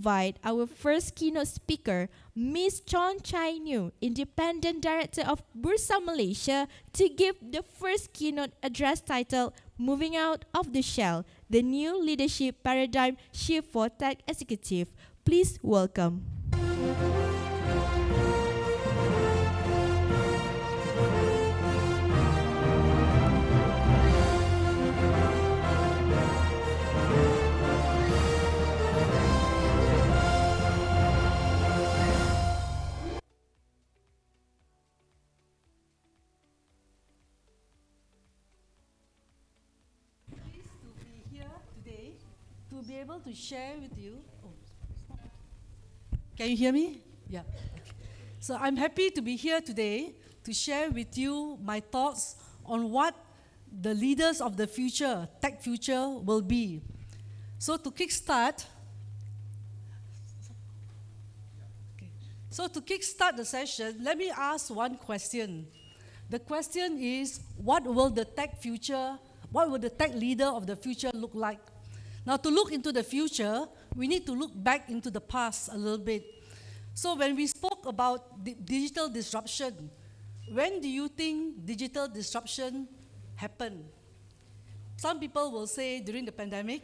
invite our first keynote speaker, Ms. Chong Chye Neo, Independent Director of Bursa Malaysia, to give the first keynote address titled Moving Out of the Shell, the New Leadership Paradigm Shift for Tech Executive. Please welcome. To be able to share with you. Can you hear me? Yeah. Okay. So I'm happy to be here today to share with you my thoughts on what the leaders of the future, tech future, will be. So to kickstart the session, let me ask one question. The question is, what will the tech leader of the future look like? Now, to look into the future, we need to look back into the past a little bit. So when we spoke about digital disruption, when do you think digital disruption happened? Some people will say during the pandemic.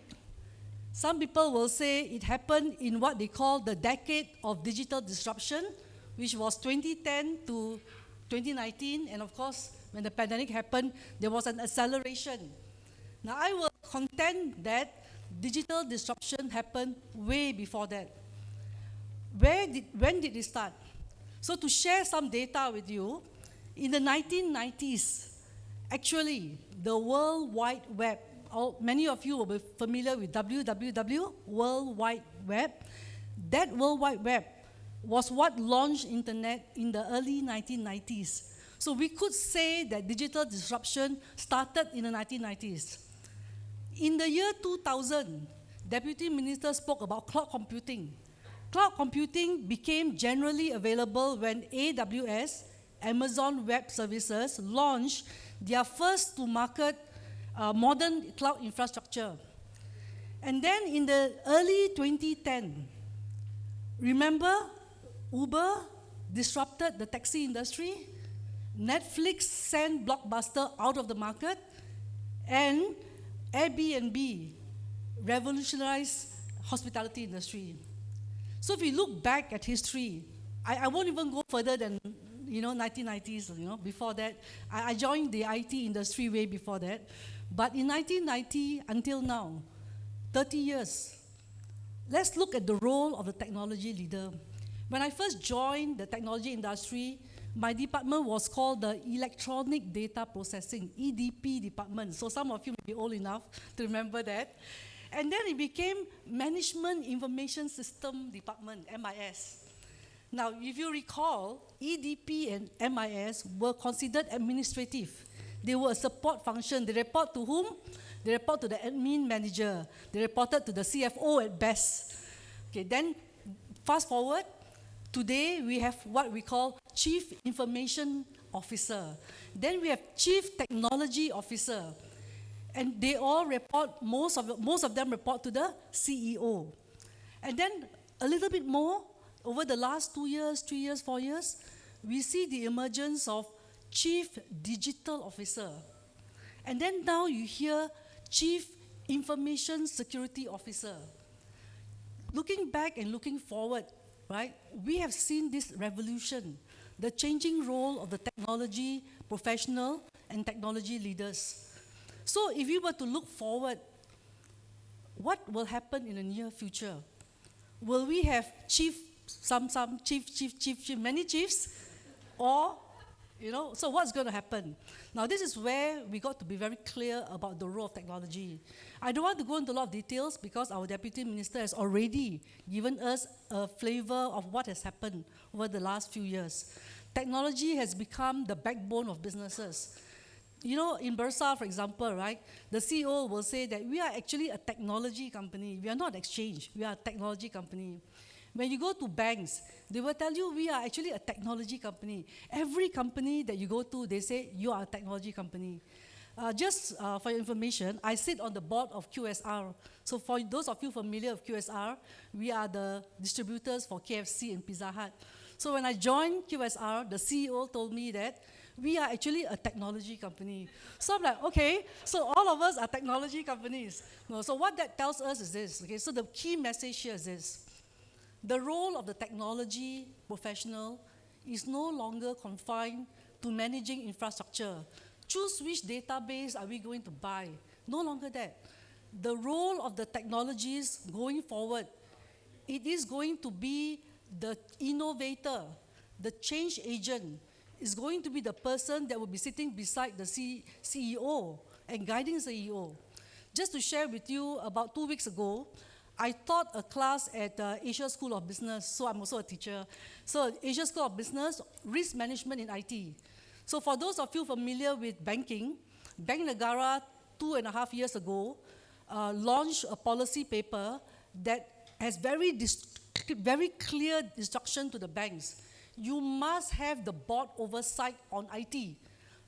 Some people will say it happened in what they call the decade of digital disruption, which was 2010 to 2019. And of course, when the pandemic happened, there was an acceleration. Now, I will contend that digital disruption happened way before that. When did it start? So to share some data with you, in the 1990s, actually, the World Wide Web, many of you will be familiar with WWW, World Wide Web. That World Wide Web was what launched internet in the early 1990s. So we could say that digital disruption started in the 1990s. In the year 2000, Deputy Minister spoke about cloud computing. Cloud computing became generally available when AWS, Amazon Web Services, launched their first-to-market modern cloud infrastructure. And then in the early 2010, remember Uber disrupted the taxi industry, Netflix sent Blockbuster out of the market, and Airbnb revolutionized hospitality industry. So if we look back at history, I won't even go further than 1990s. Before that, I joined the IT industry way before that. But in 1990 until now, 30 years, let's look at the role of the technology leader. When I first joined the technology industry, my department was called the Electronic Data Processing, EDP department. So some of you may be old enough to remember that. And then it became Management Information System Department, MIS. Now, if you recall, EDP and MIS were considered administrative. They were a support function. They report to whom? They report to the admin manager. They reported to the CFO at best. Okay, then fast forward. Today, we have what we call Chief Information Officer. Then we have Chief Technology Officer. And they all report, most of them report to the CEO. And then a little bit more, over the last 2 years, 3 years, 4 years, we see the emergence of Chief Digital Officer. And then now you hear Chief Information Security Officer. Looking back and looking forward, right, we have seen this revolution, the changing role of the technology professional and technology leaders. So if we were to look forward, what will happen in the near future? Will we have many chiefs? Or, so what's going to happen? Now this is where we got to be very clear about the role of technology. I don't want to go into a lot of details because our Deputy Minister has already given us a flavor of what has happened over the last few years. Technology has become the backbone of businesses. In Bursa, for example, right, the CEO will say that we are actually a technology company. We are not exchange. We are a technology company. When you go to banks, they will tell you we are actually a technology company. Every company that you go to, they say you are a technology company. For your information, I sit on the board of QSR. So for those of you familiar with QSR, we are the distributors for KFC and Pizza Hut. So when I joined QSR, the CEO told me that we are actually a technology company. So I'm like, okay, so all of us are technology companies. No, so what that tells us is this, okay, so the key message here is this. The role of the technology professional is no longer confined to managing infrastructure. Choose which database are we going to buy. No longer that. The role of the technologies going forward, it is going to be the innovator, the change agent, is going to be the person that will be sitting beside the CEO and guiding the CEO. Just to share with you, about 2 weeks ago, I taught a class at Asia School of Business, so I'm also a teacher. So Asia School of Business, risk management in IT. So for those of you familiar with banking, Bank Negara 2.5 years ago launched a policy paper that has very clear instruction to the banks. You must have the board oversight on IT.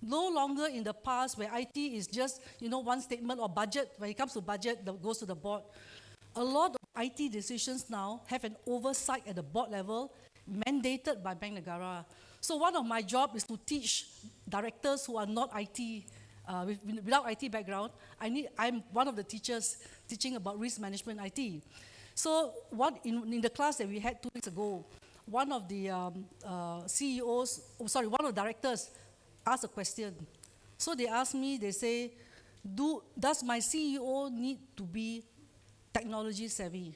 No longer in the past where IT is just one statement or budget. When it comes to budget, that goes to the board. A lot of IT decisions now have an oversight at the board level mandated by Bank Negara. So one of my jobs is to teach directors who are not IT, without IT background. I'm one of the teachers teaching about risk management IT. So in the class that we had 2 weeks ago, one of the one of the directors asked a question. So they asked me, they say, does my CEO need to be technology savvy?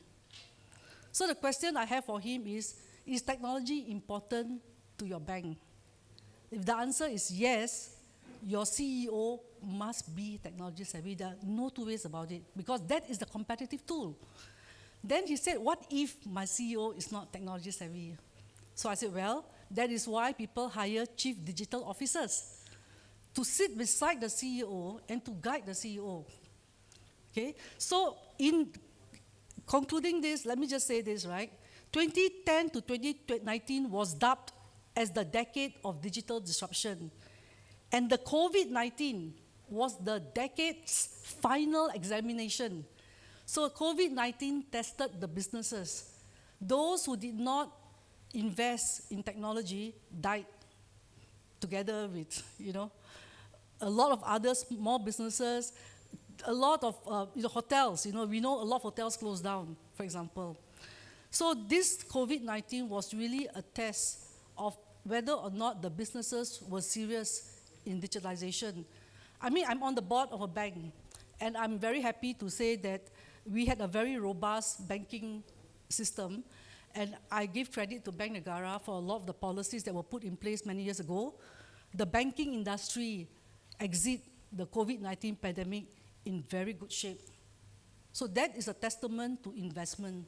So the question I have for him is technology important to your bank? If the answer is yes, your CEO must be technology savvy. There are no two ways about it, because that is the competitive tool. Then he said, what if my CEO is not technology savvy? So I said, well, that is why people hire chief digital officers to sit beside the CEO and to guide the CEO. Okay, so in concluding this, let me just say this, right? 2010 to 2019 was dubbed as the decade of digital disruption. And the COVID-19 was the decade's final examination. So COVID-19 tested the businesses. Those who did not invest in technology died together with, a lot of other small businesses, a lot of hotels. We know a lot of hotels closed down, for example. So this COVID-19 was really a test of whether or not the businesses were serious in digitalization. I mean, I'm on the board of a bank, and I'm very happy to say that we had a very robust banking system, and I give credit to Bank Negara for a lot of the policies that were put in place many years ago. The banking industry exit the COVID-19 pandemic in very good shape. So that is a testament to investment.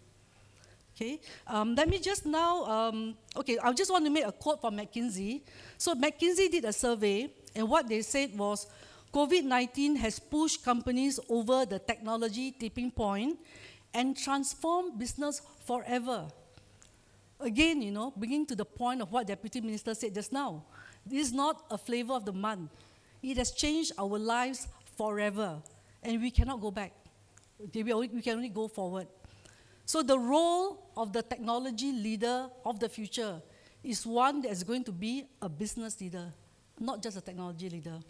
Okay, let me just now, I just want to make a quote from McKinsey. So McKinsey did a survey, and what they said was, COVID-19 has pushed companies over the technology tipping point and transformed business forever. Again, bringing to the point of what Deputy Minister said just now. This is not a flavor of the month. It has changed our lives forever, and we cannot go back. Okay, we can only go forward. So the role of the technology leader of the future is one that is going to be a business leader, not just a technology leader.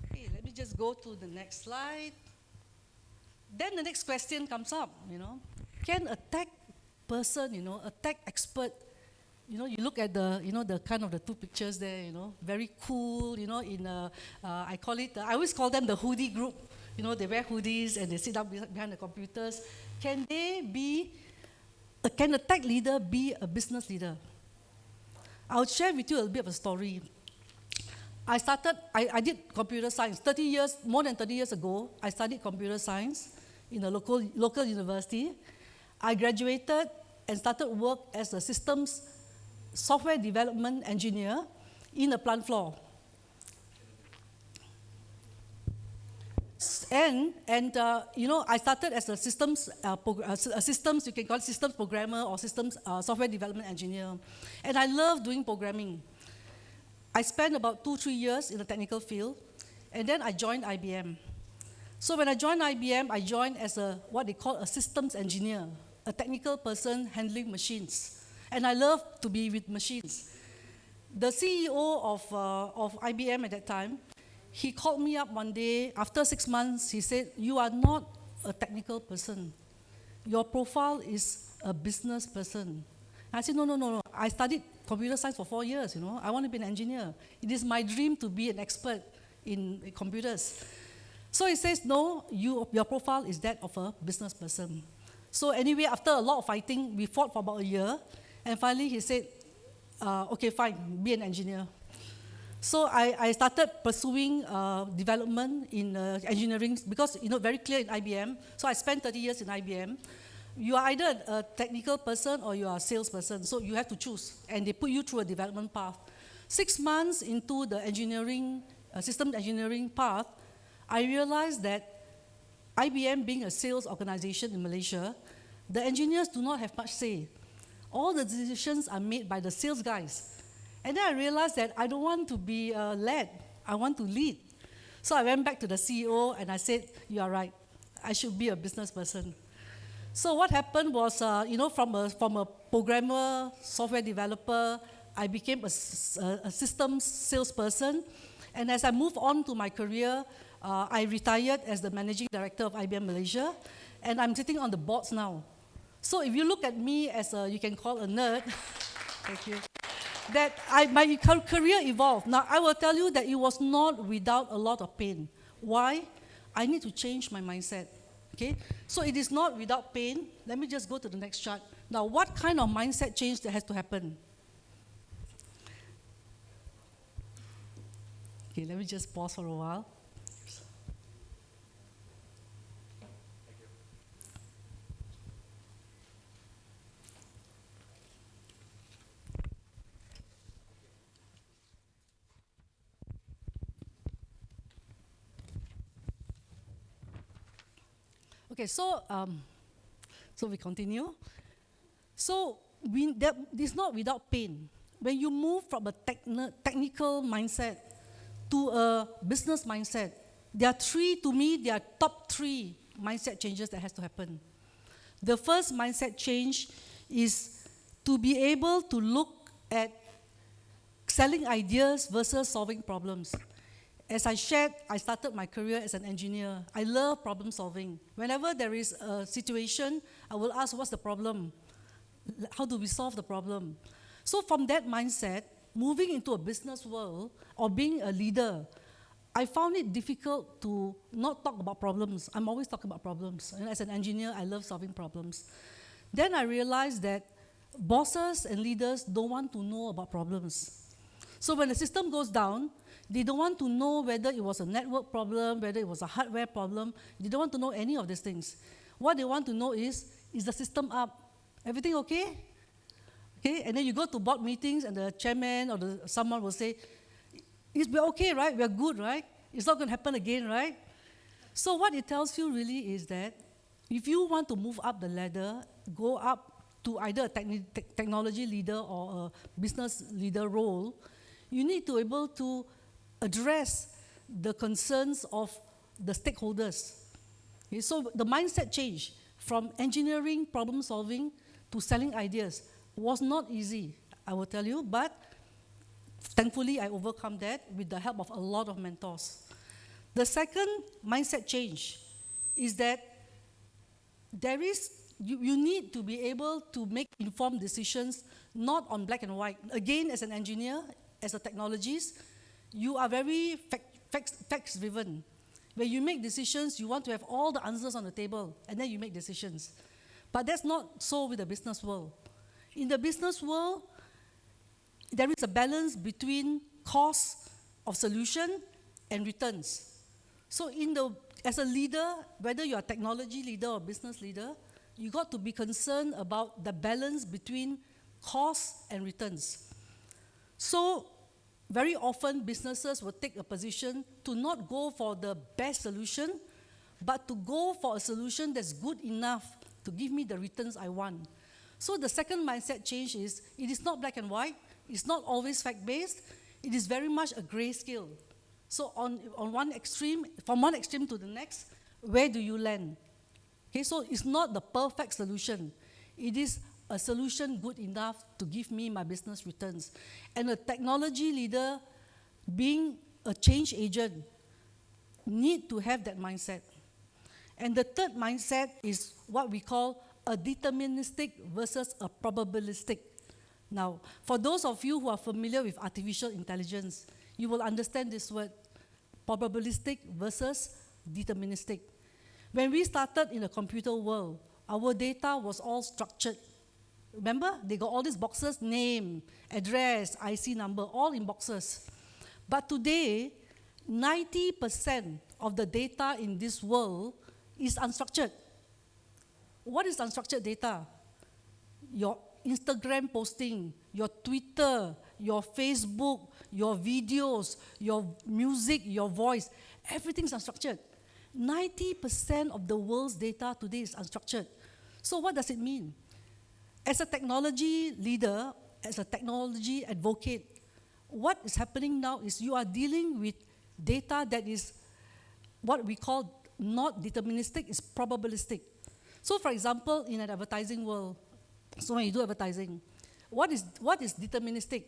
Okay, let me just go to the next slide. Then the next question comes up, Can a tech person, a tech expert, you look at the, the kind of the two pictures there, very cool, I always call them the hoodie group. They wear hoodies and they sit down behind the computers. Can a tech leader be a business leader? I'll share with you a bit of a story. I did computer science. More than 30 years ago, I studied computer science in a local university. I graduated and started work as a systems software development engineer in a plant floor. I started as a systems, you can call it systems programmer or systems software development engineer. And I love doing programming. I spent about 2-3 years in the technical field. And then I joined IBM. So when I joined IBM, I joined as what they call a systems engineer, a technical person handling machines. And I love to be with machines. The CEO of IBM at that time, he called me up one day. After 6 months, he said, "You are not a technical person. Your profile is a business person." I said, no. I studied computer science for 4 years, I want to be an engineer. It is my dream to be an expert in computers. So he says, "No, your profile is that of a business person." So anyway, after a lot of fighting, we fought for about a year. And finally he said, "Okay, fine, be an engineer." So I started pursuing development in engineering because, very clear in IBM. So I spent 30 years in IBM. You are either a technical person or you are a salesperson. So you have to choose. And they put you through a development path. 6 months into the engineering, system engineering path, I realized that IBM being a sales organization in Malaysia, the engineers do not have much say. All the decisions are made by the sales guys. And then I realized that I don't want to be led. I want to lead. So I went back to the CEO and I said, "You are right. I should be a business person." So what happened was, from a programmer, software developer, I became a systems salesperson. And as I moved on to my career, I retired as the managing director of IBM Malaysia, and I'm sitting on the boards now. So if you look at me as you can call a nerd, thank you, that my career evolved. Now, I will tell you that it was not without a lot of pain. Why? I need to change my mindset. Okay? So it is not without pain. Let me just go to the next chart. Now, what kind of mindset change that has to happen? Okay, let me just pause for a while. Okay, so we continue. So it's not without pain. When you move from a technical mindset to a business mindset, there are top three mindset changes that has to happen. The first mindset change is to be able to look at selling ideas versus solving problems. As I shared, I started my career as an engineer. I love problem solving. Whenever there is a situation, I will ask, what's the problem? How do we solve the problem? So from that mindset, moving into a business world or being a leader, I found it difficult to not talk about problems. I'm always talking about problems. And as an engineer, I love solving problems. Then I realized that bosses and leaders don't want to know about problems. So when the system goes down, they don't want to know whether it was a network problem, whether it was a hardware problem. They don't want to know any of these things. What they want to know is the system up? Everything okay? Okay, and then you go to board meetings and the chairman or someone will say, we're okay, right? We're good, right? It's not going to happen again, right? So what it tells you really is that if you want to move up the ladder, go up to either a technology leader or a business leader role, you need to be able to address the concerns of the stakeholders. Okay, so the mindset change from engineering, problem solving to selling ideas was not easy, I will tell you, but thankfully I overcome that with the help of a lot of mentors. The second mindset change is that you need to be able to make informed decisions, not on black and white. Again, as an engineer, as a technologist, you are very facts-driven. When you make decisions, you want to have all the answers on the table, and then you make decisions. But that's not so with the business world. In the business world, there is a balance between cost of solution and returns. So as a leader, whether you're a technology leader or business leader, you got to be concerned about the balance between cost and returns. So very often businesses will take a position to not go for the best solution, but to go for a solution that's good enough to give me the returns I want. So the second mindset change is, it is not black and white, it's not always fact-based, it is very much a gray scale. So on one extreme, from one extreme to the next, where do you land? Okay, so it's not the perfect solution. It is a solution good enough to give me my business returns. And a technology leader, being a change agent, need to have that mindset. And the third mindset is what we call a deterministic versus a probabilistic. Now, for those of you who are familiar with artificial intelligence, you will understand this word, probabilistic versus deterministic. When we started in the computer world, our data was all structured. Remember, they got all these boxes, name, address, IC number, all in boxes. But today, 90% of the data in this world is unstructured. What is unstructured data? Your Instagram posting, your Twitter, your Facebook, your videos, your music, your voice, everything's unstructured. 90% of the world's data today is unstructured. So what does it mean? As a technology leader, as a technology advocate, what is happening now is you are dealing with data that is what we call not deterministic, it's probabilistic. So for example, in an advertising world, so when you do advertising, what is deterministic?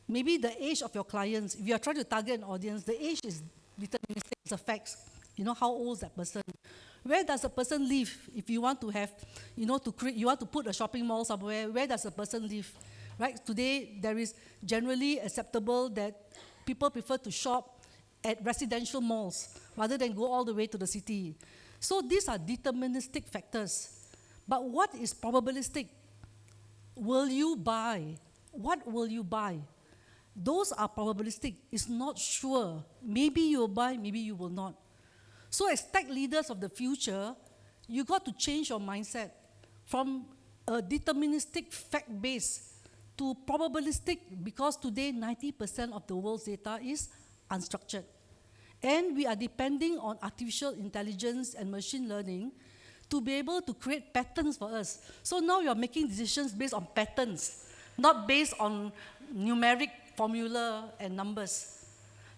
Maybe the age of your clients. If you are trying to target an audience, the age is deterministic, it's a fact. You know how old is that person? Where does a person live? If you want to have, you want to put a shopping mall somewhere, where does a person live? Right? Today, there is generally acceptable that people prefer to shop at residential malls rather than go all the way to the city. So these are deterministic factors. But what is probabilistic? Will you buy? What will you buy? Those are probabilistic. It's not sure. Maybe you will buy, maybe you will not. So as tech leaders of the future, you got to change your mindset from a deterministic fact base to probabilistic, because today 90% of the world's data is unstructured. And we are depending on artificial intelligence and machine learning to be able to create patterns for us. So now you're making decisions based on patterns, not based on numeric formula and numbers.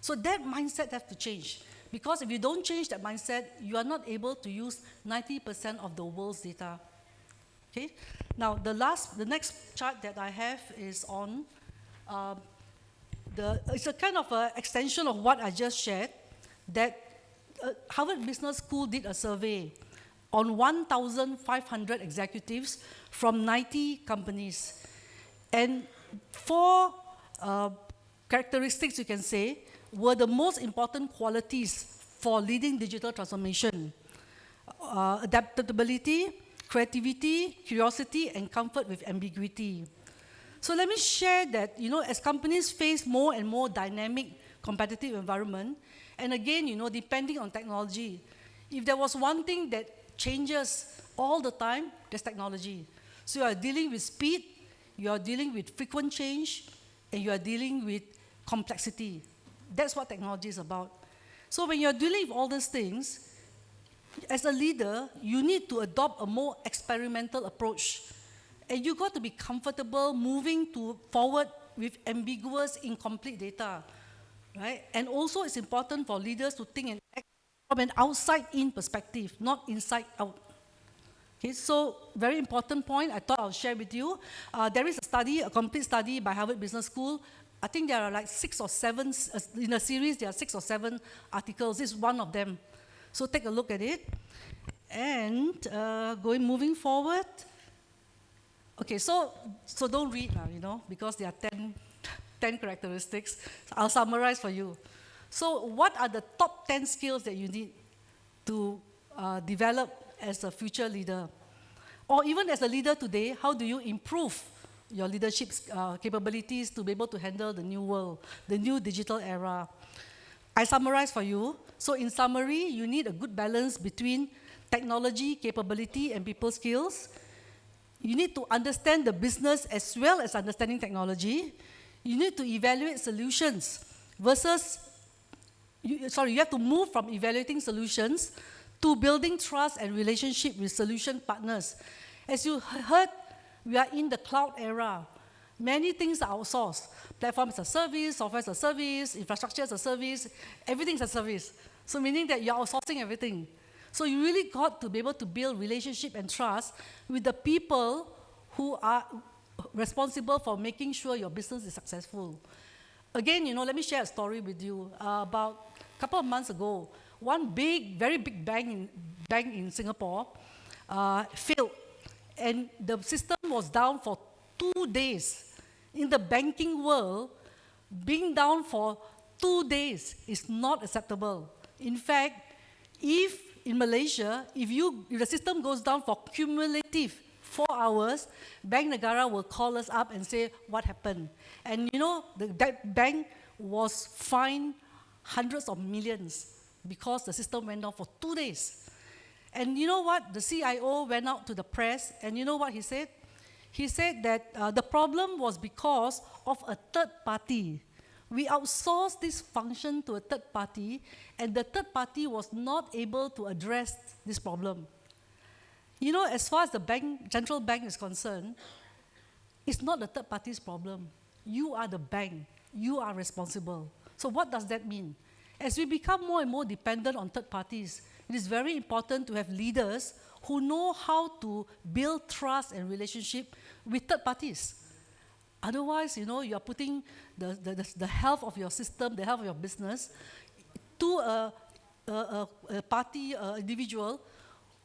So that mindset has to change. Because if you don't change that mindset, you are not able to use 90% of the world's data. Okay? Now, the next chart that I have is on, it's a kind of an extension of what I just shared, that Harvard Business School did a survey on 1,500 executives from 90 companies. And 4 characteristics, you can say, were the most important qualities for leading digital transformation. Adaptability, creativity, curiosity, and comfort with ambiguity. So let me share that, as companies face more and more dynamic, competitive environment, and again, depending on technology, if there was one thing that changes all the time, there's technology. So you are dealing with speed, you are dealing with frequent change, and you are dealing with complexity. That's what technology is about. So when you're dealing with all these things, as a leader, you need to adopt a more experimental approach. And you got to be comfortable moving forward with ambiguous, incomplete data. Right? And also it's important for leaders to think and act from an outside-in perspective, not inside-out. Okay, so very important point I thought I'll share with you. There is a study, a complete study by Harvard Business School. I think there are like 6 or 7, in a series there are 6 or 7 articles. This is one of them. So take a look at it. And moving forward. Okay, so don't read now, because there are 10 characteristics. I'll summarize for you. So what are the top 10 skills that you need to develop as a future leader? Or even as a leader today, how do you improve your leadership capabilities to be able to handle the new world, the new digital era? I summarize for you. So in summary, you need a good balance between technology, capability, and people skills. You need to understand the business as well as understanding technology. You need to evaluate solutions versus, you have to move from evaluating solutions to building trust and relationship with solution partners. As you heard, we are in the cloud era. Many things are outsourced. Platform as a service, software as a service, infrastructure as a service, everything is a service. So meaning that you're outsourcing everything. So you really got to be able to build relationship and trust with the people who are responsible for making sure your business is successful. Again, let me share a story with you. About a couple of months ago, one very big bank in Singapore failed, and the system was down for 2 days. In the banking world, being down for 2 days is not acceptable. In fact, if in Malaysia, if the system goes down for cumulative 4 hours, Bank Negara will call us up and say, what happened? And that bank was fined hundreds of millions because the system went down for 2 days. And you know what? The CIO went out to the press, and you know what he said? He said that the problem was because of a third party. We outsourced this function to a third party, and the third party was not able to address this problem. As far as the central bank is concerned, it's not the third party's problem. You are the bank. You are responsible. So what does that mean? As we become more and more dependent on third parties, it is very important to have leaders who know how to build trust and relationship with third parties. Otherwise, you are putting the health of your system, the health of your business, to a party, individual,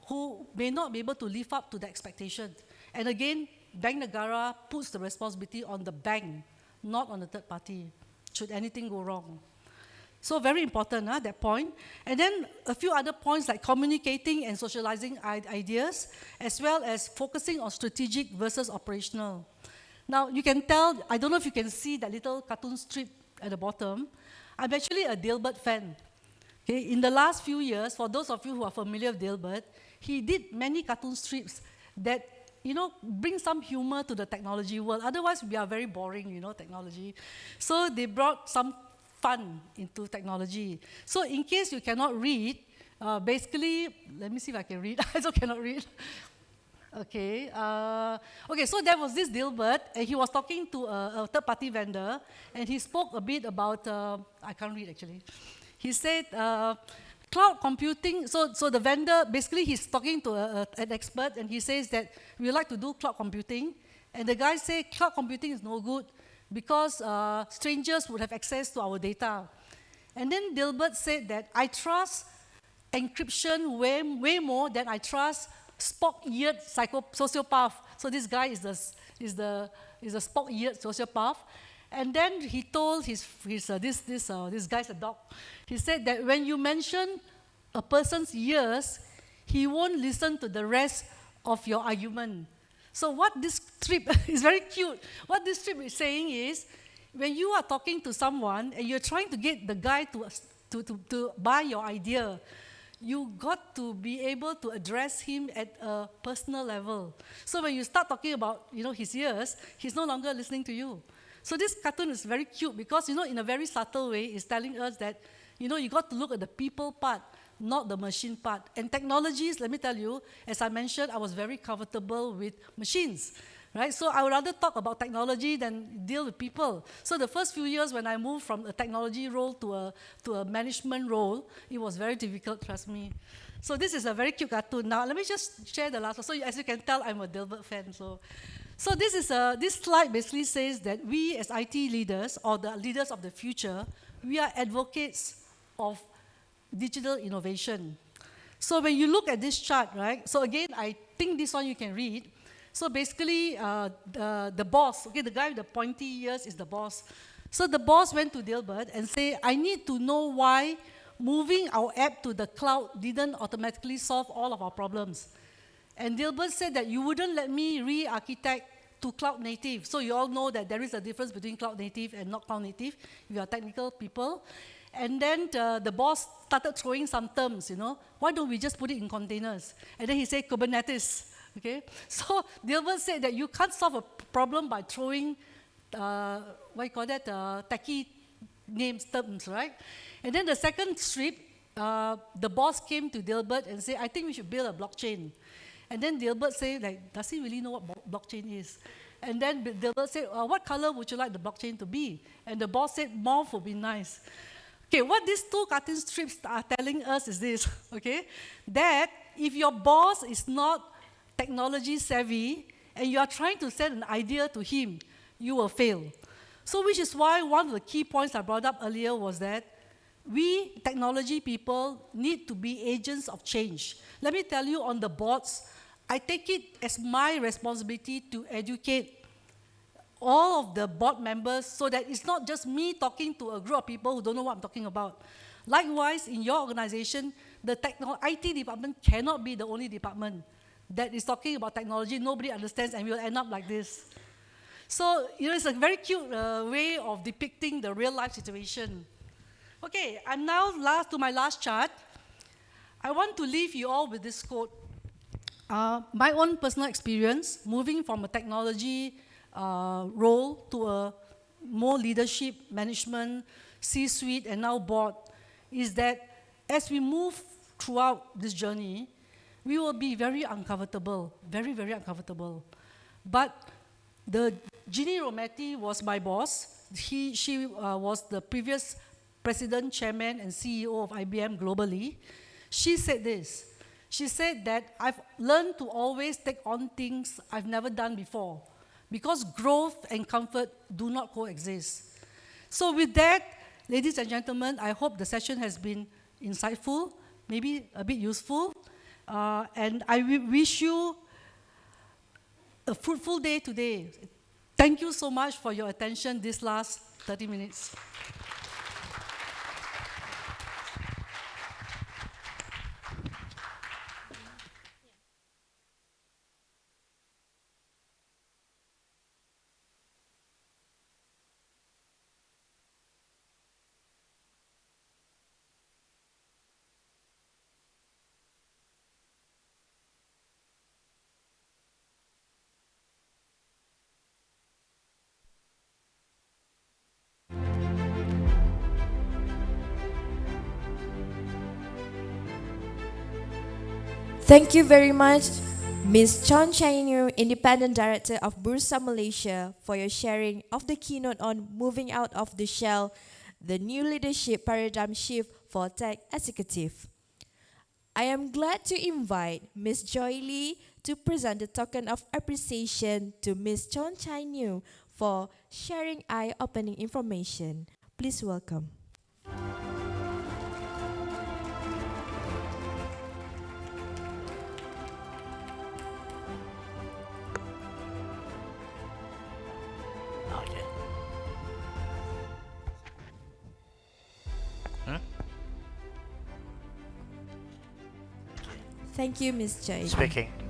who may not be able to live up to the expectation. And again, Bank Negara puts the responsibility on the bank, not on the third party, should anything go wrong. So very important, that point. And then a few other points like communicating and socializing ideas, as well as focusing on strategic versus operational. Now, you can tell, I don't know if you can see that little cartoon strip at the bottom. I'm actually a Dilbert fan. Okay? In the last few years, for those of you who are familiar with Dilbert, he did many cartoon strips that, bring some humor to the technology world. Otherwise, we are very boring, technology. So they brought some fun into technology. So in case you cannot read, basically, let me see if I can read. I also cannot read. Okay. So there was this Dilbert, and he was talking to a third-party vendor, and he spoke a bit about, I can't read actually. He said, cloud computing, so the vendor, basically he's talking to an expert, and he says that we like to do cloud computing, and the guy said cloud computing is no good because strangers would have access to our data. And then Dilbert said that I trust encryption way more than I trust Spock-eared sociopath. So this guy is a Spock-eared sociopath. And then he told this guy's a doc. He said that when you mention a person's ears, he won't listen to the rest of your argument. So what this strip is very cute. What this strip is saying is, when you are talking to someone and you're trying to get the guy to buy your idea, you got to be able to address him at a personal level. So when you start talking about his ears, he's no longer listening to you. So this cartoon is very cute because, in a very subtle way, it's telling us that, you got to look at the people part, not the machine part. And technologies, let me tell you, as I mentioned, I was very comfortable with machines, right? So I would rather talk about technology than deal with people. So the first few years when I moved from a technology role to a management role, it was very difficult, trust me. So this is a very cute cartoon. Now, let me just share the last one. So as you can tell, I'm a Dilbert fan. So this slide basically says that we as IT leaders, or the leaders of the future, we are advocates of digital innovation. So when you look at this chart, right? So again, I think this one you can read. So basically, the boss, okay, the guy with the pointy ears is the boss. So the boss went to Dilbert and said, I need to know why moving our app to the cloud didn't automatically solve all of our problems. And Dilbert said that you wouldn't let me re-architect to cloud native. So you all know that there is a difference between cloud native and not cloud native, if you are technical people. And then the boss started throwing some terms, Why don't we just put it in containers? And then he said Kubernetes, okay? So Dilbert said that you can't solve a problem by throwing, techie names, terms, right? And then the second strip, the boss came to Dilbert and said, I think we should build a blockchain. And then Dilbert said, does he really know what blockchain is? And then they will say, what color would you like the blockchain to be? And the boss said, mauve would be nice. Okay, what these two cartoon strips are telling us is this, okay? That if your boss is not technology savvy and you are trying to send an idea to him, you will fail. So which is why one of the key points I brought up earlier was that we technology people need to be agents of change. Let me tell you, on the boards, I take it as my responsibility to educate all of the board members so that it's not just me talking to a group of people who don't know what I'm talking about. Likewise, in your organization, the IT department cannot be the only department that is talking about technology. Nobody understands, and we'll end up like this. So, it's a very cute way of depicting the real-life situation. Okay, I'm now to my last chart. I want to leave you all with this quote. My own personal experience, moving from a technology role to a more leadership, management, C-suite, and now board, is that as we move throughout this journey, we will be very uncomfortable, very, very uncomfortable. But Ginny Rometty was my boss. She was the previous president, chairman, and CEO of IBM globally. She said this. She said that I've learned to always take on things I've never done before, because growth and comfort do not coexist. So with that, ladies and gentlemen, I hope the session has been insightful, maybe a bit useful, and I wish you a fruitful day today. Thank you so much for your attention this last 30 minutes. Thank you very much, Ms. Chong Chye Neo, Independent Director of Bursa Malaysia, for your sharing of the keynote on moving out of the shell, the new leadership paradigm shift for tech executive. I am glad to invite Ms. Joy Lee to present the token of appreciation to Ms. Chong Chye Neo for sharing eye-opening information. Please welcome. Okay. Thank you, Ms. Joy Lee. Speaking.